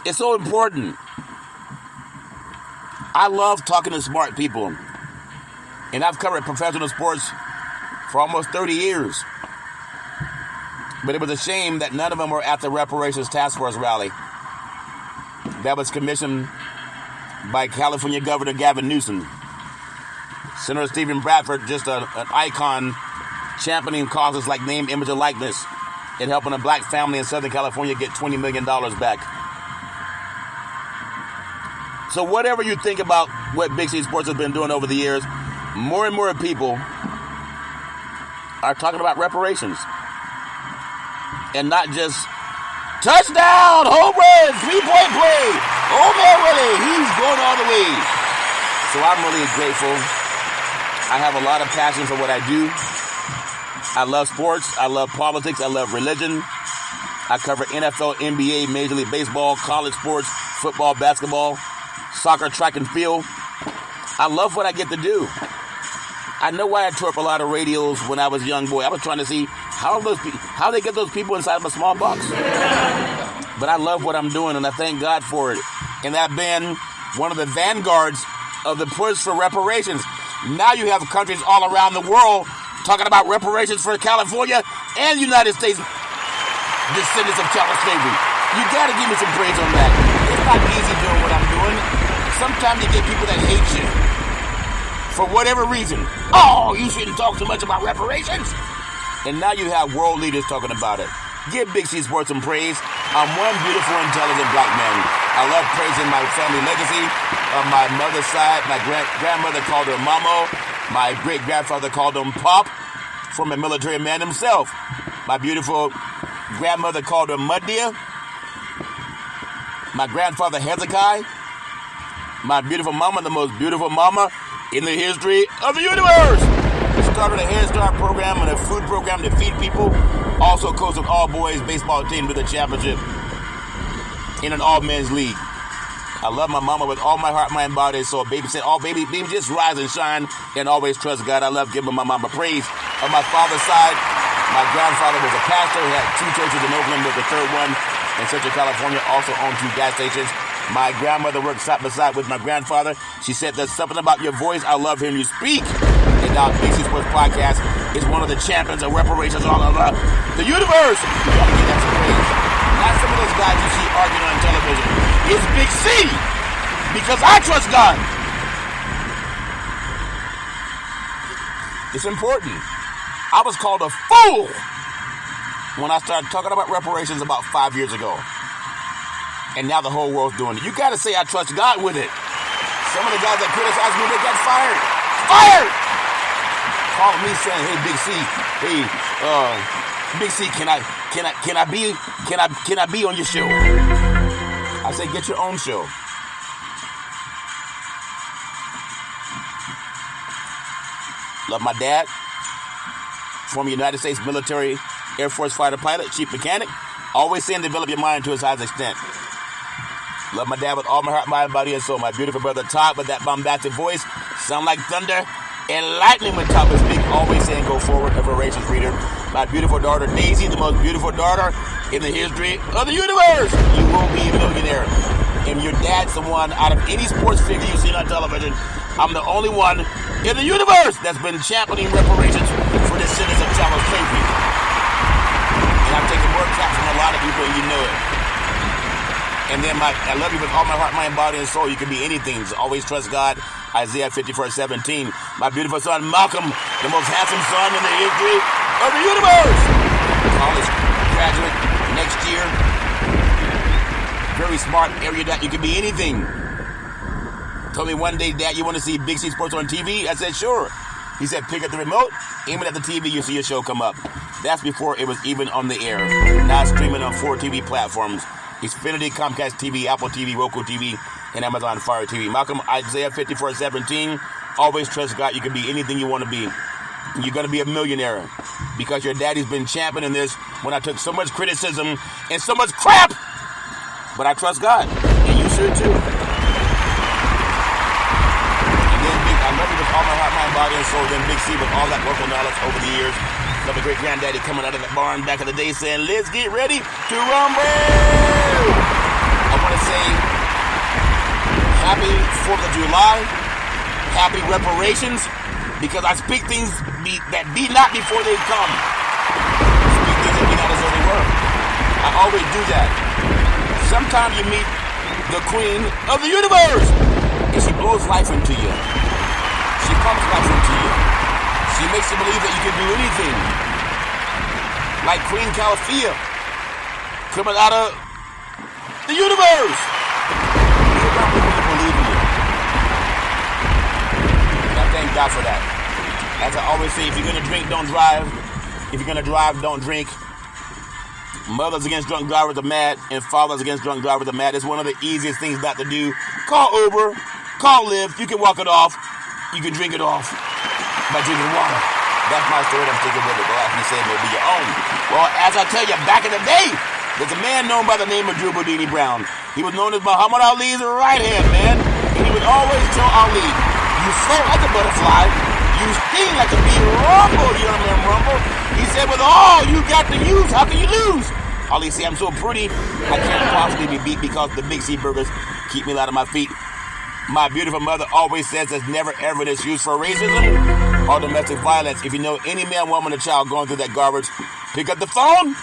It's so important. I love talking to smart people. And I've covered professional sports for almost 30 years. But it was a shame that none of them were at the Reparations Task Force rally that was commissioned by California Governor Gavin Newsom. Senator Stephen Bradford, just an icon championing causes like name, image, and likeness and helping a black family in Southern California get $20 million back. So whatever you think about what Big C Sports has been doing over the years, more and more people are talking about reparations. And not just touchdown, home run, three-point play. Oh, man, Willie, he's going all the way. So I'm really grateful. I have a lot of passion for what I do. I love sports. I love politics. I love religion. I cover NFL, NBA, Major League Baseball, college sports, football, basketball, soccer, track and field. I love what I get to do. I know why I tore up a lot of radios when I was a young boy. I was trying to see how they get those people inside of a small box. But I love what I'm doing, and I thank God for it. And I've been one of the vanguards of the push for reparations. Now you have countries all around the world talking about reparations for California and United States descendants of chattel slavery. You got to give me some praise on that. It's not easy doing what I'm doing. Sometimes you get people that hate you for whatever reason. Oh, you shouldn't talk too much about reparations. And now you have world leaders talking about it. Give Big C Sports some praise. I'm one beautiful, intelligent black man. I love praising my family legacy. On my mother's side, my grandmother called her Mamo. My great-grandfather called him Pop, from a military man himself. My beautiful grandmother called her Muddia. My grandfather Hezekiah. My beautiful mama, the most beautiful mama in the history of the universe. Started a Head Start program and a food program to feed people. Also coached an all-boys baseball team to the championship in an all-men's league. I love my mama with all my heart, mind, body, soul. Baby said, oh, baby, just rise and shine and always trust God. I love giving my mama praise. On my father's side, my grandfather was a pastor. He had 2 churches in Oakland, with the third one in Central California, also owned 2 gas stations. My grandmother worked side by side with my grandfather. She said, there's something about your voice. I love hearing you speak. And now Big C Sports Podcast is one of the champions of reparations all over the universe. You gotta give that some praise. Not some of those guys you see arguing on television. It's Big C, because I trust God. It's important. I was called a fool when I started talking about reparations about 5 years ago. And now the whole world's doing it. You got to say I trust God with it. Some of the guys that criticized me, they got fired. Fired! Calling me saying, hey, Big C, hey, Big C, can I be on your show? I say, get your own show. Love my dad, former United States military Air Force fighter pilot, chief mechanic. Always saying develop your mind to its highest extent. Love my dad with all my heart, mind, body, and soul. My beautiful brother Todd with that bombastic voice, sound like thunder and lightning when Todd would speak. Always saying go forward, a voracious reader. My beautiful daughter Daisy, the most beautiful daughter in the history of the universe. You will be a millionaire. And your dad's the one out of any sports figure you've seen on television. I'm the only one in the universe that's been championing reparations for descendants of chattel slavery. And I've taken more claps from a lot of people, and you know it. And then I love you with all my heart, mind, body, and soul. You can be anything. Just always trust God. Isaiah 54:17. My beautiful son Malcolm, the most handsome son in the history of the universe. College graduate next year. Very smart area that you can be anything. Told me one day, Dad, you want to see Big C Sports on TV? I said, sure. He said, pick up the remote, aim it at the TV, you see your show come up. That's before it was even on the air. Now streaming on 4 TV platforms. Xfinity, Comcast TV, Apple TV, Roku TV, and Amazon Fire TV. Malcolm, Isaiah 54:17. Always trust God. You can be anything you want to be. You're going to be a millionaire because your daddy's been championing this when I took so much criticism and so much crap. But I trust God, and you should too. And then I love you with all my heart, mind, body, and soul. Then Big C with all that local knowledge over the years. Love the great granddaddy coming out of the barn back in the day saying, let's get ready to rumble. I want to say happy 4th of July, happy reparations, because I speak things that be not before they come. Speak things that be not as though they were. I always do that. Sometimes you meet the queen of the universe, and she blows life into you. She pumps life into you. She makes you believe that you can do anything. Like Queen Calafia, coming out of the universe. You don't believe in you. And I thank God for that. As I always say, if you're going to drink, don't drive. If you're going to drive, don't drink. Mothers against drunk drivers are mad, and fathers against drunk drivers are mad. It's one of the easiest things not to do. Call Uber, call Lyft. You can walk it off. You can drink it off by drinking water. That's my story. I'm sticking with it. Well, after you say it may be your own. Well, as I tell you, back in the day, there's a man known by the name of Drew Boudini Brown. He was known as Muhammad Ali's right-hand man, and he would always tell Ali, you float like a butterfly, you sting like a bee, rumble, young man, rumble. He said, with all you got to use, how can you lose? Ali said, I'm so pretty, I can't possibly be beat because the Big C burgers keep me out of my feet. My beautiful mother always says there's never ever an excuse for racism or domestic violence. If you know any man, woman, or child going through that garbage, pick up the phone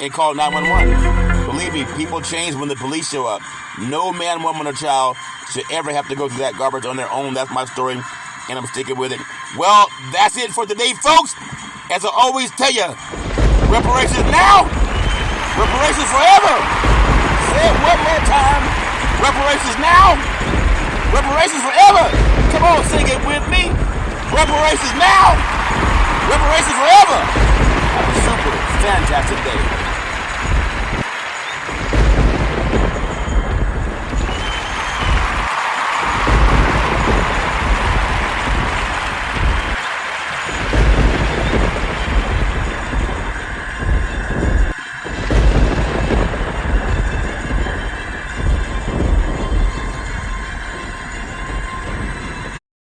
and call 911. Believe me, people change when the police show up. No man, woman, or child should ever have to go through that garbage on their own. That's my story, and I'm sticking with it. Well, that's it for today, folks. As I always tell you, reparations now, reparations forever. Say it one more time. Reparations now, reparations forever. Come on, sing it with me. Reparations now, reparations forever. Have a super fantastic day.